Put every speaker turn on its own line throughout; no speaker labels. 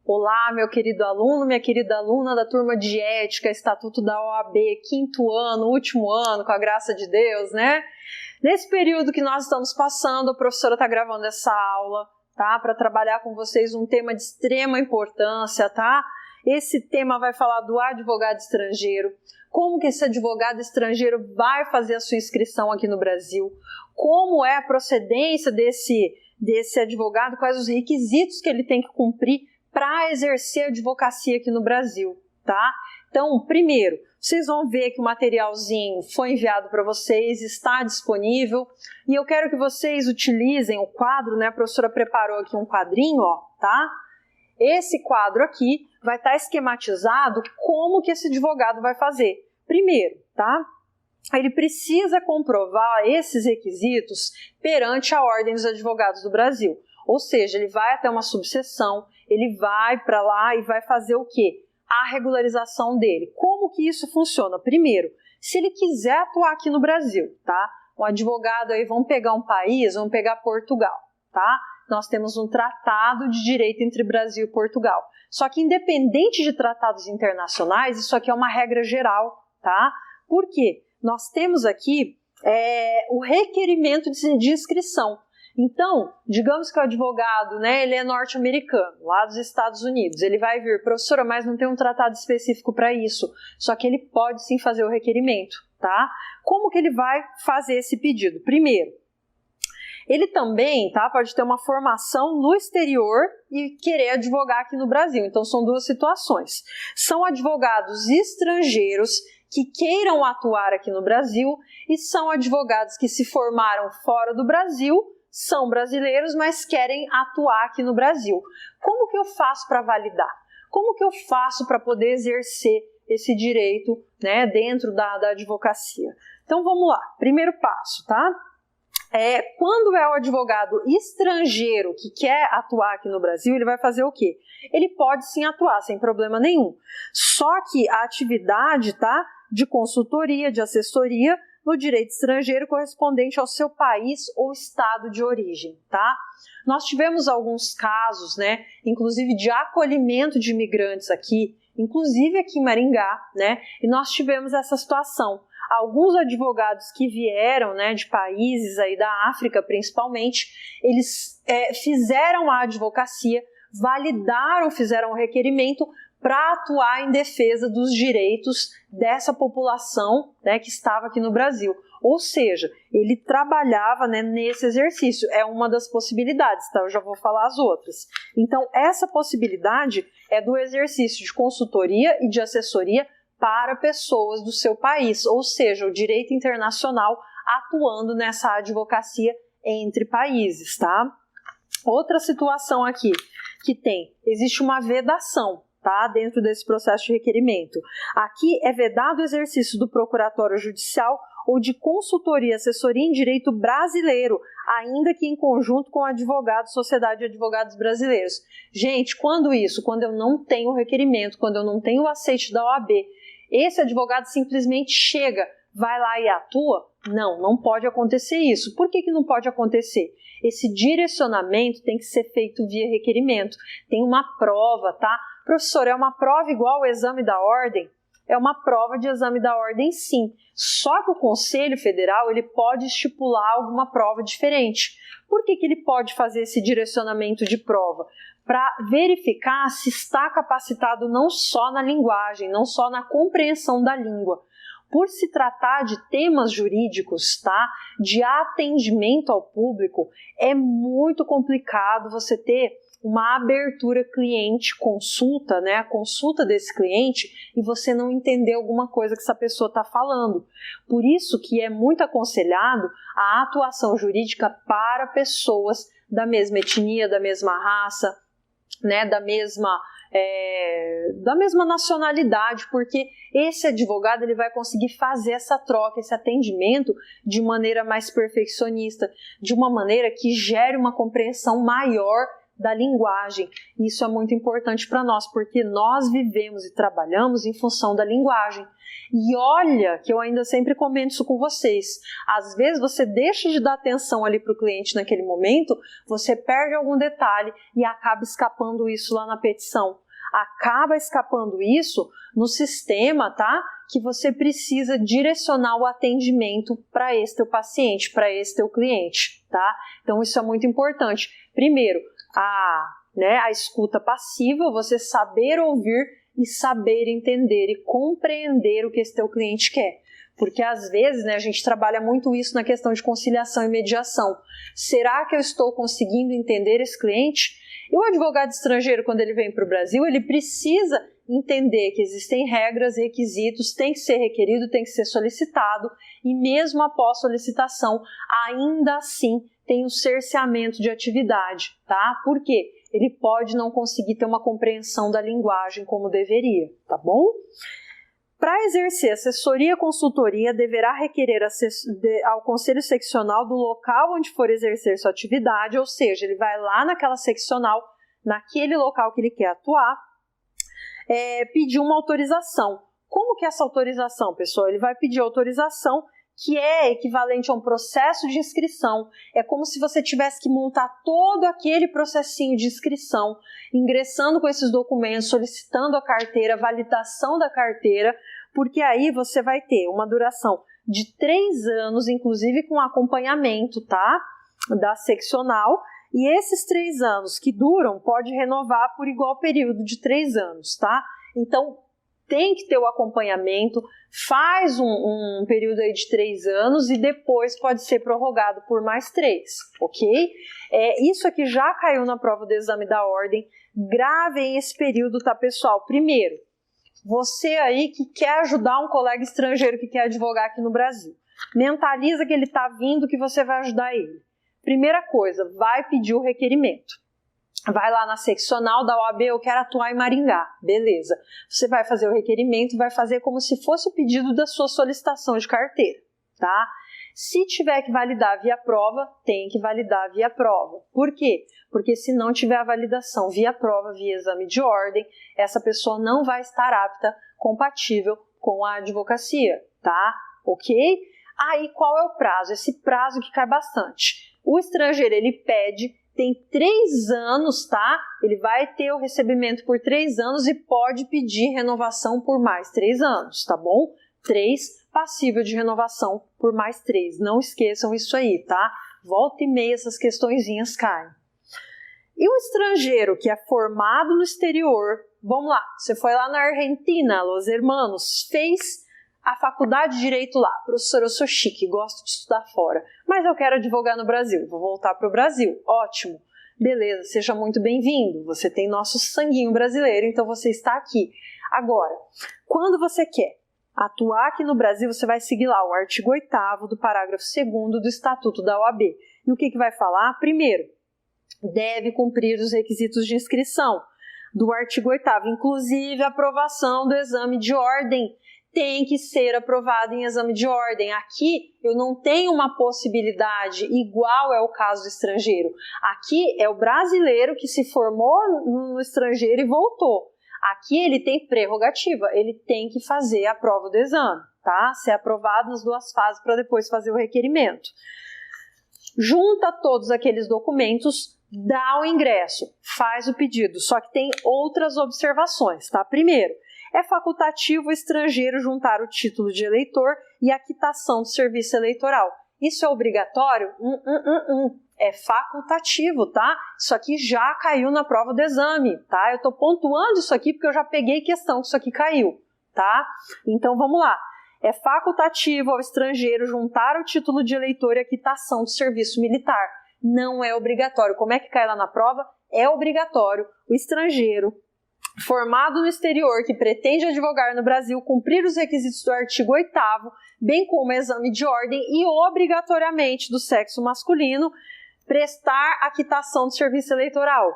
Olá, meu querido aluno, minha querida aluna da turma de Ética, Estatuto da OAB, 5º ano, último ano, com a graça de Deus, né? Nesse período que nós estamos passando, a professora está gravando essa aula, tá? Para trabalhar com vocês um tema de extrema importância, tá? Esse tema vai falar do advogado estrangeiro, como que esse advogado estrangeiro vai fazer a sua inscrição aqui no Brasil, como é a procedência desse advogado, quais os requisitos que ele tem que cumprir para exercer a advocacia aqui no Brasil, tá? Então, primeiro, vocês vão ver que o materialzinho foi enviado para vocês, está disponível, e eu quero que vocês utilizem o quadro, né? A professora preparou aqui um quadrinho, ó, tá? Esse quadro aqui vai estar esquematizado como que esse advogado vai fazer. Primeiro, tá? Ele precisa comprovar esses requisitos perante a Ordem dos Advogados do Brasil. Ou seja, ele vai até uma subseção, ele vai para lá e vai fazer o quê? A regularização dele. Como que isso funciona? Primeiro, se ele quiser atuar aqui no Brasil, tá? Um advogado aí, vamos pegar um país, vamos pegar Portugal, tá? Nós temos um tratado de direito entre Brasil e Portugal. Só que independente de tratados internacionais, isso aqui é uma regra geral, tá? Por quê? Nós temos aqui o requerimento de inscrição. Então, digamos que o advogado, né, ele é norte-americano, lá dos Estados Unidos, ele vai vir, professora, mas não tem um tratado específico para isso, só que ele pode sim fazer o requerimento, tá? Como que ele vai fazer esse pedido? Primeiro, ele também, tá, pode ter uma formação no exterior e querer advogar aqui no Brasil, então são duas situações. São advogados estrangeiros que queiram atuar aqui no Brasil e são advogados que se formaram fora do Brasil, são brasileiros, mas querem atuar aqui no Brasil. Como que eu faço para validar? Como que eu faço para poder exercer esse direito, né, dentro da advocacia? Então vamos lá, primeiro passo, tá? Quando é o advogado estrangeiro que quer atuar aqui no Brasil, ele vai fazer o quê? Ele pode sim atuar, sem problema nenhum. Só que a atividade, tá, de consultoria, de assessoria, no direito estrangeiro correspondente ao seu país ou estado de origem, tá? Nós tivemos alguns casos, né, inclusive de acolhimento de imigrantes aqui, inclusive aqui em Maringá, né, e nós tivemos essa situação. Alguns advogados que vieram, né, de países aí da África principalmente, eles fizeram a advocacia, validaram, fizeram o requerimento para atuar em defesa dos direitos dessa população, né, que estava aqui no Brasil. Ou seja, ele trabalhava, né, nesse exercício. É uma das possibilidades, tá? Eu já vou falar as outras. Então, essa possibilidade é do exercício de consultoria e de assessoria para pessoas do seu país, ou seja, o direito internacional atuando nessa advocacia entre países, tá? Outra situação aqui que existe uma vedação, tá, dentro desse processo de requerimento. Aqui é vedado o exercício do procuratório judicial ou de consultoria e assessoria em direito brasileiro, ainda que em conjunto com advogados, Sociedade de Advogados Brasileiros. Gente, quando isso? Quando eu não tenho requerimento, quando eu não tenho o aceite da OAB, esse advogado simplesmente chega, vai lá e atua? Não, não pode acontecer isso. Por que não pode acontecer? Esse direcionamento tem que ser feito via requerimento. Tem uma prova, tá? Professor, é uma prova igual ao exame da ordem? É uma prova de exame da ordem, sim. Só que o Conselho Federal ele pode estipular alguma prova diferente. Por que ele pode fazer esse direcionamento de prova? Para verificar se está capacitado não só na linguagem, não só na compreensão da língua. Por se tratar de temas jurídicos, tá? De atendimento ao público, é muito complicado você ter uma abertura cliente, consulta, né? A consulta desse cliente e você não entender alguma coisa que essa pessoa está falando. Por isso que é muito aconselhado a atuação jurídica para pessoas da mesma etnia, da mesma raça, né? Da mesma nacionalidade, porque esse advogado ele vai conseguir fazer essa troca, esse atendimento de maneira mais perfeccionista, de uma maneira que gere uma compreensão maior da linguagem. Isso é muito importante para nós, porque nós vivemos e trabalhamos em função da linguagem. E olha que eu ainda sempre comento isso com vocês. Às vezes você deixa de dar atenção ali para o cliente naquele momento, você perde algum detalhe e acaba escapando isso lá na petição. Acaba escapando isso no sistema, tá? Que você precisa direcionar o atendimento para esse teu paciente, para esse teu cliente, tá? Então isso é muito importante. Primeiro, a escuta passiva, você saber ouvir e saber entender e compreender o que esse teu cliente quer. Porque às vezes, a gente trabalha muito isso na questão de conciliação e mediação. Será que eu estou conseguindo entender esse cliente? E o advogado estrangeiro, quando ele vem para o Brasil, ele precisa entender que existem regras, requisitos, tem que ser requerido, tem que ser solicitado, e mesmo após solicitação, ainda assim tem um cerceamento de atividade, tá? Por quê? Ele pode não conseguir ter uma compreensão da linguagem como deveria, tá bom? Para exercer assessoria e consultoria, deverá requerer ao Conselho Seccional do local onde for exercer sua atividade, ou seja, ele vai lá naquela seccional, naquele local que ele quer atuar, pedir uma autorização. Como que é essa autorização, pessoal? Ele vai pedir autorização que é equivalente a um processo de inscrição. É como se você tivesse que montar todo aquele processinho de inscrição, ingressando com esses documentos, solicitando a carteira, validação da carteira, porque aí você vai ter uma duração de 3 anos, inclusive com acompanhamento, tá? Da seccional, e esses 3 anos que duram, pode renovar por igual período de 3 anos, tá? Então, tem que ter o acompanhamento, faz um período aí de 3 anos e depois pode ser prorrogado por mais 3, ok? Isso aqui já caiu na prova do exame da ordem, gravem esse período, tá, pessoal? Primeiro, você aí que quer ajudar um colega estrangeiro que quer advogar aqui no Brasil, mentaliza que ele está vindo, que você vai ajudar ele. Primeira coisa, vai pedir o requerimento. Vai lá na seccional da OAB, eu quero atuar em Maringá. Beleza. Você vai fazer o requerimento, vai fazer como se fosse o pedido da sua solicitação de carteira, tá? Se tiver que validar via prova, tem que validar via prova. Por quê? Porque se não tiver a validação via prova, via exame de ordem, essa pessoa não vai estar apta, compatível com a advocacia, tá? Ok? Aí, qual é o prazo? Esse prazo que cai bastante. O estrangeiro, ele pede, tem 3 anos, tá? Ele vai ter o recebimento por 3 anos e pode pedir renovação por mais 3 anos, tá bom? 3, passível de renovação por mais 3. Não esqueçam isso aí, tá? Volta e meia essas questõezinhas caem. E o estrangeiro que é formado no exterior, vamos lá, você foi lá na Argentina, Los Hermanos, fez a faculdade de Direito lá. Professor, eu sou chique, gosto de estudar fora, mas eu quero advogar no Brasil, vou voltar para o Brasil. Ótimo, beleza, seja muito bem-vindo. Você tem nosso sanguinho brasileiro, então você está aqui. Agora, quando você quer atuar aqui no Brasil, você vai seguir lá o artigo 8º do parágrafo 2º do Estatuto da OAB. E o que vai falar? Primeiro, deve cumprir os requisitos de inscrição do artigo 8º, inclusive a aprovação do exame de ordem. Tem que ser aprovado em exame de ordem. Aqui eu não tenho uma possibilidade igual é o caso do estrangeiro. Aqui é o brasileiro que se formou no estrangeiro e voltou. Aqui ele tem prerrogativa, ele tem que fazer a prova do exame, tá? Ser aprovado nas 2 fases para depois fazer o requerimento. Junta todos aqueles documentos, dá o ingresso, faz o pedido, só que tem outras observações, tá? Primeiro, é facultativo o estrangeiro juntar o título de eleitor e a quitação do serviço eleitoral. Isso é obrigatório? É facultativo, tá? Isso aqui já caiu na prova do exame, tá? Eu tô pontuando isso aqui porque eu já peguei questão que isso aqui caiu, tá? Então vamos lá. É facultativo ao estrangeiro juntar o título de eleitor e a quitação do serviço militar. Não é obrigatório. Como é que cai lá na prova? É obrigatório o estrangeiro formado no exterior que pretende advogar no Brasil cumprir os requisitos do artigo 8º, bem como exame de ordem e obrigatoriamente do sexo masculino, prestar a quitação do serviço eleitoral.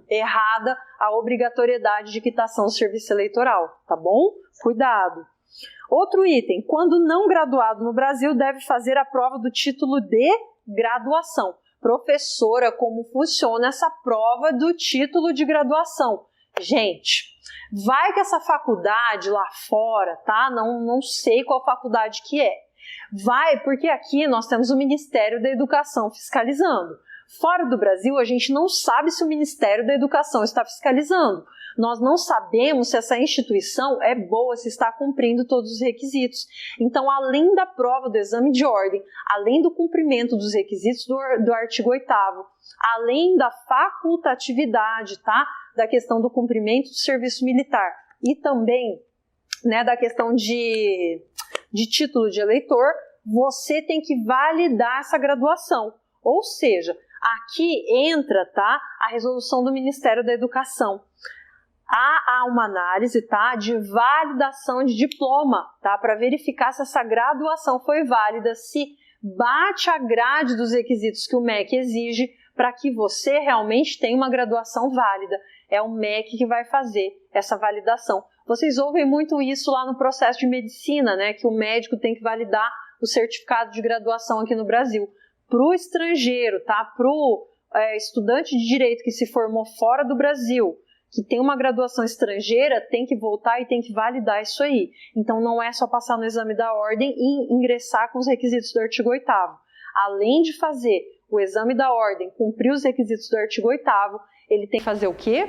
Errada a obrigatoriedade de quitação do serviço eleitoral, tá bom? Cuidado. Outro item, quando não graduado no Brasil, deve fazer a prova do título de graduação. Professora, como funciona essa prova do título de graduação? Gente, vai que essa faculdade lá fora, tá? Não sei qual faculdade que é. Vai, porque aqui nós temos o Ministério da Educação fiscalizando. Fora do Brasil, a gente não sabe se o Ministério da Educação está fiscalizando. Nós não sabemos se essa instituição é boa, se está cumprindo todos os requisitos. Então, além da prova do exame de ordem, além do cumprimento dos requisitos do artigo 8º, além da facultatividade, tá? Da questão do cumprimento do serviço militar e também, né, da questão de título de eleitor, você tem que validar essa graduação. Ou seja, aqui entra, tá, a resolução do Ministério da Educação. Há uma análise, tá, de validação de diploma, tá, para verificar se essa graduação foi válida, se bate a grade dos requisitos que o MEC exige para que você realmente tenha uma graduação válida. É o MEC que vai fazer essa validação. Vocês ouvem muito isso lá no processo de medicina, né, que o médico tem que validar o certificado de graduação aqui no Brasil. Para o estrangeiro, tá, para o estudante de direito que se formou fora do Brasil, que tem uma graduação estrangeira, tem que voltar e tem que validar isso aí. Então, não é só passar no exame da ordem e ingressar com os requisitos do artigo 8º. Além de fazer o exame da ordem, cumprir os requisitos do artigo 8º, ele tem que fazer o quê?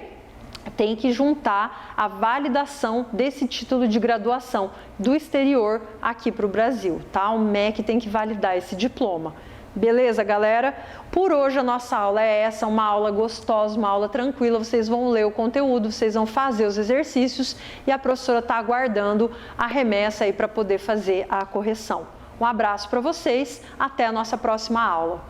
Tem que juntar a validação desse título de graduação do exterior aqui para o Brasil, tá? O MEC tem que validar esse diploma. Beleza, galera? Por hoje a nossa aula é essa, uma aula gostosa, uma aula tranquila. Vocês vão ler o conteúdo, vocês vão fazer os exercícios e a professora está aguardando a remessa aí para poder fazer a correção. Um abraço para vocês, até a nossa próxima aula.